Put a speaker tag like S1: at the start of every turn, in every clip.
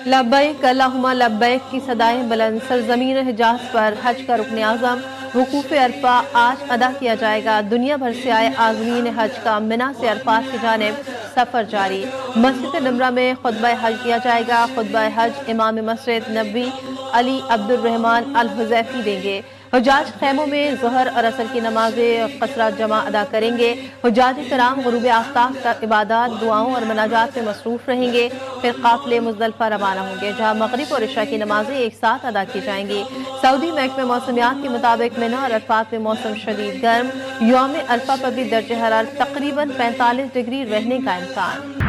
S1: लब्बैक अल्लाहुम्मा लब्बैक की सदाएं बुलंद। सरजमीन हिजाज पर हज का रुकन आज़म वकूफ़ अरफा आज अदा किया जाएगा। दुनिया भर से आए आज़मीन हज का मिना से अरफात की जानिब सफ़र जारी। मस्जिद नमरा में खुतबा हज किया जाएगा। खुतबा हज इमाम मस्जिद नबी अली अब्दुल रहमान अल हुज़ैफ़ी देंगे। हुज्जाज खैमों में ज़ोहर और असर की नमाज़ें कसरा जमा अदा करेंगे। हुज्जाज कराम गुरूब आफ्ताब तक इबादत, दुआओं और मनाजात में मसरूफ़ रहेंगे। फिर काफ़िले मुज़दलिफ़ा रवाना होंगे, जहाँ मगरिब और इशा की नमाज़ें एक साथ अदा की जाएंगी। सऊदी महकमे मौसमियात के मुताबिक मिना और अरफात में मौसम शदीद गर्म। यौम अरफा पर भी दर्ज हरारत तकरीबन 45 डिग्री रहने का इम्कान।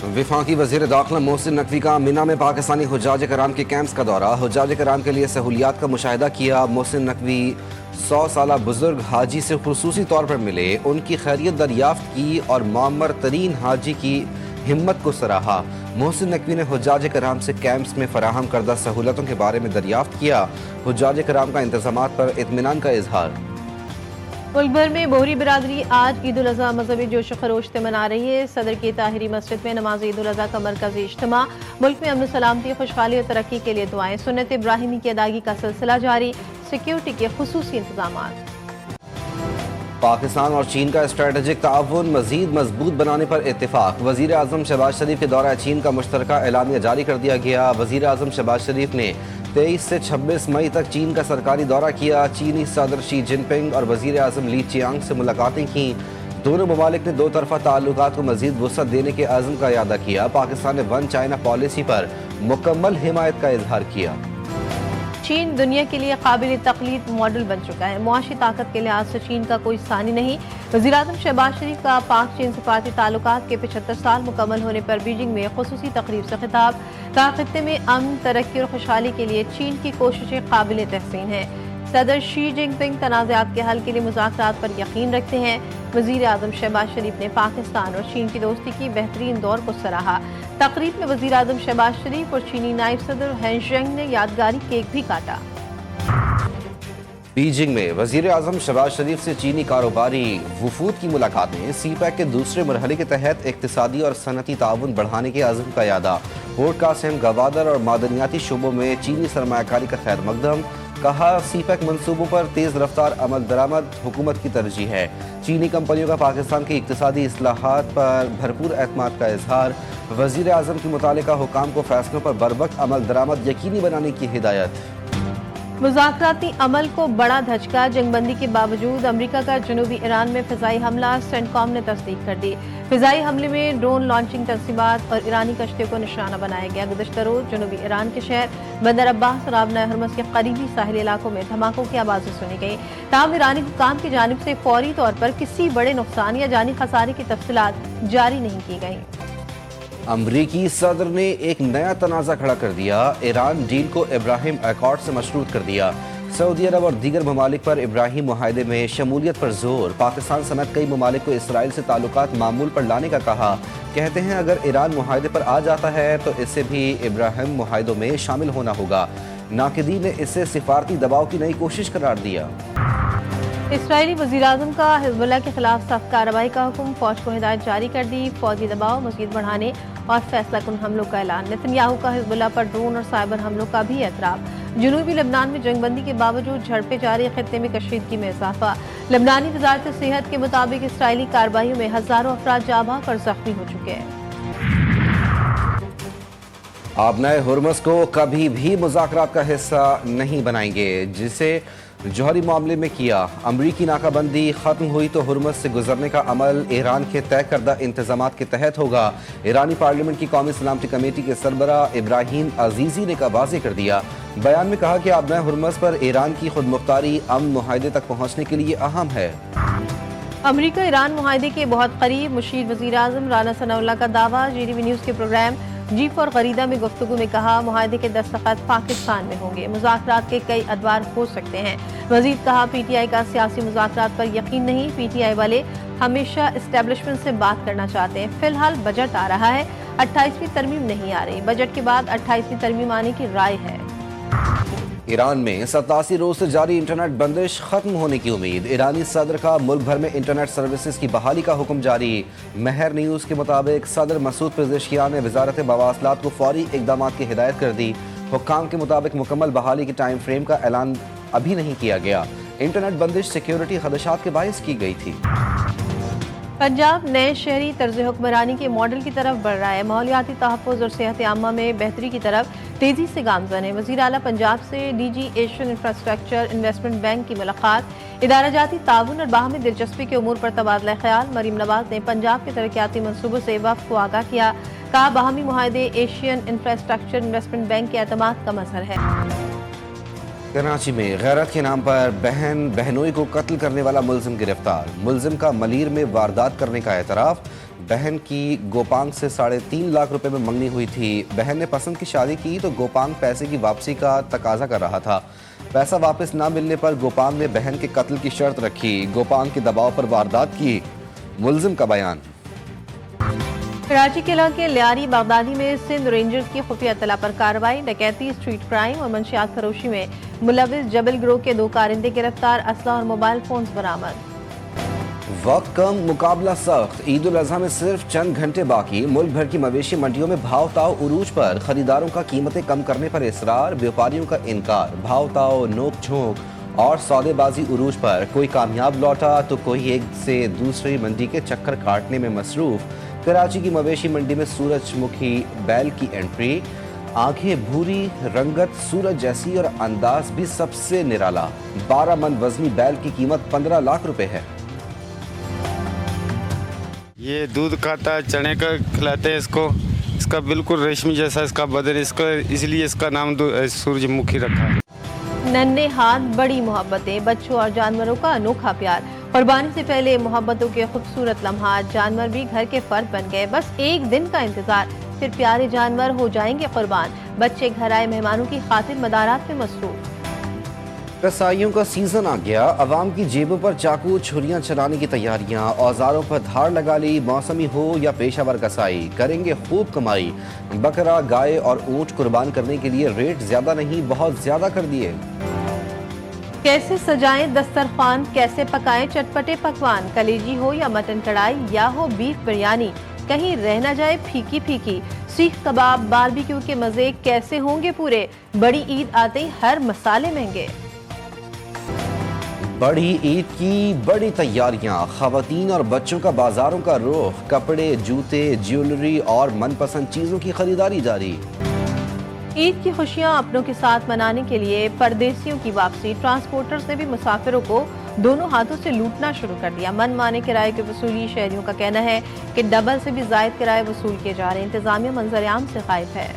S2: वफाकी वज़ीर दाखिला मोहसिन नकवी का मिना में पाकिस्तानी हुज्जाज कराम के कैंप्स का दौरा। हुज्जाज कराम के लिए सहूलियात का मुशाहिदा किया। मोहसिन नकवी 100 साला बुजुर्ग हाजी से खुसूसी तौर पर मिले, उनकी खैरियत दरियाफ्त की और मामर तरीन हाजी की हिम्मत को सराहा। मोहसिन नकवी ने हुज्जाज कराम से कैंप्स में फराहम करदा सहूलतों के बारे में दरियाफ्त किया। हुज्जाज कराम का इंतजामात पर इत्मीनान का इजहार।
S1: मुल्क भर में बोहरी बिरादरी आज ईद उल अज़हा मजहबी जोश खरोश से मना रही है। सदर की ताहिरी मस्जिद में नमाज ईद उल अज़हा का मरकजी इज्तिमा। मुल्क में अमन सलामती, खुशहाली और तरक्की के लिए दुआएं। सुन्नत इब्राहिमी की अदायगी का सिलसिला जारी। सिक्योरिटी के खुसूसी इंतजामात।
S2: पाकिस्तान और चीन का स्ट्रेटेजिक ताउन मजीद मजबूत बनाने पर इत्तेफाक। वज़ीर आज़म शहबाज शरीफ के दौरा चीन का मुश्तरका एलानिया जारी कर दिया गया। वज़ीर आज़म शहबाज शरीफ ने 23 से 26 मई तक चीन का सरकारी दौरा किया। चीनी सदर शी जिनपिंग और वज़ीर आज़म ली चियांग से मुलाकातें की। दोनों ममालिक ने दो तरफा ताल्लुकात को मजीद वुसअत देने के अज़्म का इयादा किया। पाकिस्तान ने वन चाइना पॉलिसी पर मुकम्मल हिमायत का इजहार किया।
S1: चीन दुनिया के लिए काबिल तक़लीद मॉडल बन चुका है। मुआशी ताकत के लिहाज से चीन का कोई सानी नहीं। वज़ीर आज़म शहबाज शरीफ का पाक चीन सफारती ताल्लुकात के 75 साल मुकम्मल होने पर बीजिंग में खुसूसी तकरीब से खिताब। कहा, खित्ते में अमन, तरक्की और खुशहाली के लिए चीन की कोशिशें काबिल तहसीन हैं। सदर शी जिनपिंग तनाज़ात के हल के लिए मुज़ाकरात पर यकीन रखते हैं। वज़ीर आज़म शहबाज शरीफ ने पाकिस्तान और चीन की दोस्ती की बेहतरीन दौर को सराहा। तकरीब में वज़ीर आज़म शहबाज शरीफ और चीनी नायब सदर हेन शेंग ने यादगारी केक भी काटा।
S2: बीजिंग में वज़ीर आज़म शहबाज शरीफ से चीनी कारोबारी वफूद की मुलाकातें। सीपैक के दूसरे मरहले के तहत इक़्तिसादी और सनती ताउन बढ़ाने के अज़्म का यादा। पोर्ट कासिम, गवादर और मादनियाती शुबों में चीनी सरमायाकारी का खैर मकदम। कहा, सीपैक मनसूबों पर तेज़ रफ्तार अमल दरामद हुकूमत की तरजीह है। चीनी कंपनियों का पाकिस्तान की इक़्तिसादी इस्लाहात पर भरपूर एतमाद का इजहार। वज़ीर आज़म की मुतालिका हुकाम को फैसलों पर बरवक्त अमल दरामद यकीनी बनाने की हिदायत।
S1: मुज़ाकराती अमल को बड़ा धचका। जंगबंदी के बावजूद अमरीका का जनूबी ईरान में फ़िज़ाई हमला। सेंटकॉम ने तस्दीक कर दी। फ़िज़ाई हमले में ड्रोन लॉन्चिंग तंसीबात और ईरानी कश्तियों को निशाना बनाया गया। गुज़श्ता रोज़ जनूबी ईरान के शहर बंदर अब्बास और आबना हरमस के करीबी साहिली इलाकों में धमाकों की आवाज़ें सुनी गई। ताहम ईरानी हुकाम की जानिब से फौरी तौर पर किसी बड़े नुकसान या जानी खसारे की तफसीलात जारी नहीं की गई।
S2: अमरीकी सदर ने एक नया तनाज़ा खड़ा कर दिया। ईरान डील को इब्राहिम एकॉर्ड से मशरूत कर दिया। सऊदी अरब और दीगर ममालिक पर इब्राहिम मुआहदे में शमूलियत पर जोर। पाकिस्तान समेत कई ममालिक को इसराइल से ताल्लुकात मामूल पर लाने का कहा। कहते हैं, अगर ईरान मुआहदे पर आ जाता है तो इससे भी इब्राहिम मुआहदों में शामिल होना होगा। नाक़िदीन ने इसे सिफारती दबाव की नई कोशिश करार दिया।
S1: इसराइली वज़ीर-ए-आज़म का हिज़्बुल्लाह के खिलाफ सख्त कार्रवाई का हुक्म। फौज को हिदायत जारी कर दी। फौजी दबाव मज़ीद बढ़ाने और फैसला कुन हमलों का ऐलान। नेतन्याहू का हिज़्बुल्लाह पर ड्रोन और साइबर हमलों का भी एतराफ़। जनूबी लबनान में जंगबंदी के बावजूद झड़पें जारी। खित्ते में कशीदगी में इजाफा। लबनानी वज़ारत सेहत के मुताबिक इसराइली कार्रवाइयों में हज़ारों अफराद जाँ बहक और ज़ख्मी हो चुके हैं।
S2: आबनाए हुर्मस को कभी भी मुज़ाकरात का हिस्सा नहीं बनाएंगे, जिसे जौहरी मामले में किया। अमरीकी नाकाबंदी खत्म हुई तो हुर्मस से गुजरने का अमल ईरान के तय करदा इंतजामात के तहत होगा। ईरानी पार्लियामेंट की कौमी सलामती कमेटी के सरबरा इब्राहिम अजीजी ने वाज़ेह कर दिया। बयान में कहा कि आबनाए हुर्मस पर ईरान की खुद मुख्तारी अमन मुआहदे तक पहुँचने के लिए अहम है।
S1: अमरीका ईरान मुआहदे के बहुत करीब। मुशीर वज़ीर आज़म राना सनाउल्लाह का दावा। GTV न्यूज़ के प्रोग्राम जी फॉर गरीदा में गुफ्तगू में कहा, मुआहदे के दस्तखत पाकिस्तान में होंगे। मुज़ाकरात के कई अदवार हो सकते हैं। मज़ीद कहा, PTI का सियासी मुज़ाकरात पर यकीन नहीं। PTI वाले हमेशा इस्टेब्लिशमेंट से बात करना चाहते हैं। फिलहाल बजट आ रहा है, 28वीं तरमीम नहीं आ रही। बजट के बाद 28वीं तरमीम आने की राय है।
S2: ایران میں 87 روز سے جاری انٹرنیٹ بندش ختم ہونے کی امید۔ ایرانی صدر کا ملک بھر میں انٹرنیٹ سروسز کی بحالی کا حکم جاری۔ مہر نیوز کے مطابق صدر مسعود پزشکیان نے وزارت مواصلات کو فوری اقدامات کی ہدایت کر دی۔ حکام کے مطابق مکمل بحالی کے ٹائم فریم کا اعلان ابھی نہیں کیا گیا۔ انٹرنیٹ بندش سیکیورٹی خدشات کے باعث کی گئی تھی۔
S1: پنجاب نئے شہری طرز حکمرانی کے ماڈل کی طرف بڑھ رہا ہے۔ ماحولیاتی تحفظ اور صحت عامہ میں بہتری کی طرف تیزی سے گامزن ہے۔ وزیر اعلیٰ پنجاب سے D G Asian Infrastructure Investment Bank کی ملاقات۔ ادارہ جاتی تعاون اور باہمی دلچسپی کے امور پر تبادلہ خیال۔ مریم نواز نے پنجاب کے ترقیاتی منصوبوں سے وفد کو آگاہ کیا۔ کہا باہمی معاہدے ایشین انفراسٹرکچر انویسٹمنٹ بینک کے اعتماد کا مظہر ہے۔
S2: کراچی میں غیرت کے نام پر بہن بہنوئی کو قتل کرنے والا ملزم گرفتار۔ ملزم کا ملیر میں واردات کرنے کا اعتراف۔ بہن کی گوپانگ سے 3.5 لاکھ روپے میں منگنی ہوئی تھی۔ بہن نے پسند کی شادی کی تو گوپانگ پیسے کی واپسی کا تقاضا کر رہا تھا۔ پیسہ واپس نہ ملنے پر گوپانگ نے بہن کے قتل کی شرط رکھی۔ گوپانگ کے دباؤ پر واردات کی۔ ملزم کا بیان۔
S1: کراچی کے علاقے لیاری بغدادی میں سندھ رینجرز کی خفیہ اطلاع پر کارروائی۔ ڈکیتی، اسٹریٹ کرائم اور منشیات فروشی میں ملوث جبل گروہ کے 2 کارندے گرفتار۔ اسلحہ اور موبائل فونز برآمد۔
S2: وقت کم، مقابلہ سخت۔ عید الاضحیٰ میں صرف چند گھنٹے باقی۔ ملک بھر کی مویشی منڈیوں میں بھاؤ تاؤ عروج پر۔ خریداروں کا قیمتیں کم کرنے پر اصرار، بیوپاریوں کا انکار۔ بھاؤ تاؤ، نوک جھونک اور سودے بازی عروج پر۔ کوئی کامیاب لوٹا تو کوئی ایک سے دوسری منڈی کے چکر کاٹنے میں مصروف۔ کراچی کی مویشی منڈی میں سورج مکھی بیل کی انٹری۔ آنکھیں بھوری، رنگت سورج جیسی اور انداز بھی سب سے نرالا۔ 12 من وزنی بیل کی قیمت 15 لاکھ روپے ہے۔
S3: یہ دودھ کھاتا ہے، چنے کا کھلاتے ہیں اس کو۔ اس کا بالکل ریشمی جیسا اس کا بدن، اس لیے اس کا نام سورج مکھی رکھا ہے۔
S1: ننھے ہاتھ، بڑی محبتیں، بچوں اور جانوروں کا انوکھا پیار۔ قربانی سے پہلے محبتوں کے خوبصورت لمحات۔ جانور بھی گھر کے فرد بن گئے، بس ایک دن کا انتظار، پھر پیارے جانور ہو جائیں گے قربان۔ بچے گھر آئے مہمانوں کی خاطر مدارات میں مصروف۔
S2: رسائیوں کا سیزن آ گیا۔ عوام کی جیبوں پر چاقو چھریاں چلانے کی تیاریاں۔ اوزاروں پر دھاڑ لگا لی۔ موسمی ہو یا پیشہ ور کسائی، کریں گے خوب کمائی۔ بکرا، گائے اور اونٹ قربان کرنے کے لیے ریٹ زیادہ نہیں، بہت زیادہ کر دیے۔
S1: کیسے سجائیں دسترخوان، کیسے پکائیں چٹپٹے پکوان۔ کلیجی ہو یا مٹن کڑھائی یا ہو بیف بریانی، کہیں رہ نہ جائے پھیکی پھیکی۔ سیخ کباب، باربیکیو کے مزے کیسے ہوں گے پورے۔ بڑی عید آتے ہی ہر مسالے مہنگے۔
S2: بڑی عید کی بڑی تیاریاں، خواتین اور بچوں کا بازاروں کا رخ۔ کپڑے، جوتے، جیولری اور من پسند چیزوں کی خریداری جاری۔
S1: عید کی خوشیاں اپنوں کے ساتھ منانے کے لیے پردیسیوں کی واپسی۔ ٹرانسپورٹرز نے بھی مسافروں کو دونوں ہاتھوں سے لوٹنا شروع کر دیا۔ من مانے کرائے کی وصولی۔ شہریوں کا کہنا ہے کہ ڈبل سے بھی زائد کرائے وصول کیے جا رہے ہیں۔ انتظامیہ منظر عام سے غائب ہے۔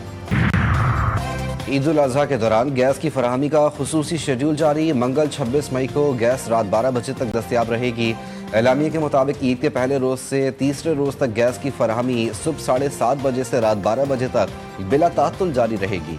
S2: عید الاضحیٰ کے دوران گیس کی فراہمی کا خصوصی شیڈول جاری۔ منگل 26 مئی کو گیس رات 12 بجے تک دستیاب رہے گی۔ اعلامیے کے مطابق عید کے پہلے روز سے تیسرے روز تک گیس کی فراہمی صبح 7:30 بجے سے رات 12 بجے تک بلا تعطل جاری رہے گی۔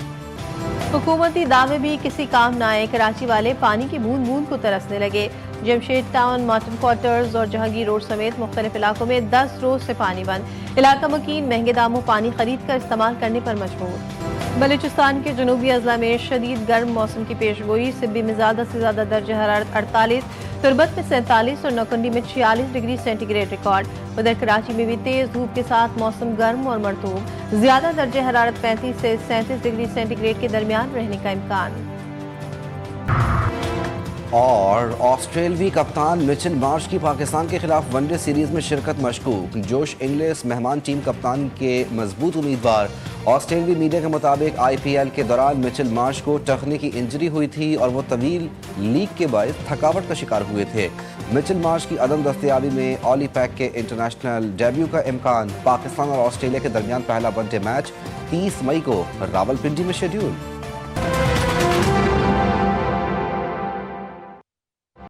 S1: حکومتی دعوے بھی کسی کام نہ آئے۔ کراچی والے پانی کی بوند بوند کو ترسنے لگے۔ جمشید ٹاؤن، مارٹن کوارٹرز اور جہانگیر روڈ سمیت مختلف علاقوں میں 10 روز سے پانی بند۔ علاقہ مکین مہنگے داموں پانی خرید کر استعمال کرنے پر مجبور۔ بلوچستان کے جنوبی اضلاع میں شدید گرم موسم کی پیشگوئی۔ سبی میں زیادہ سے زیادہ درجہ حرارت 48، تربت میں 47 اور نوکنڈی میں 46 ڈگری سینٹی گریڈ ریکارڈ۔ ادھر کراچی میں بھی تیز دھوپ کے ساتھ موسم گرم اور مرطوب۔ زیادہ درجہ حرارت 35 سے 37 ڈگری سینٹی گریڈ کے درمیان رہنے کا امکان۔
S2: اور آسٹریلوی کپتان مچل مارش کی پاکستان کے خلاف ون ڈے سیریز میں شرکت مشکوک۔ جوش انگلس مہمان ٹیم کپتان کے مضبوط امیدوار۔ آسٹریلوی میڈیا کے مطابق آئی پی ایل کے دوران مچل مارش کو ٹخنے کی انجری ہوئی تھی اور وہ طویل لیگ کے باعث تھکاوٹ کا شکار ہوئے تھے۔ مچل مارش کی عدم دستیابی میں اولی پیک کے انٹرنیشنل ڈیبیو کا امکان۔ پاکستان اور آسٹریلیا کے درمیان پہلا ون ڈے میچ 30 مئی کو راولپنڈی میں شیڈول۔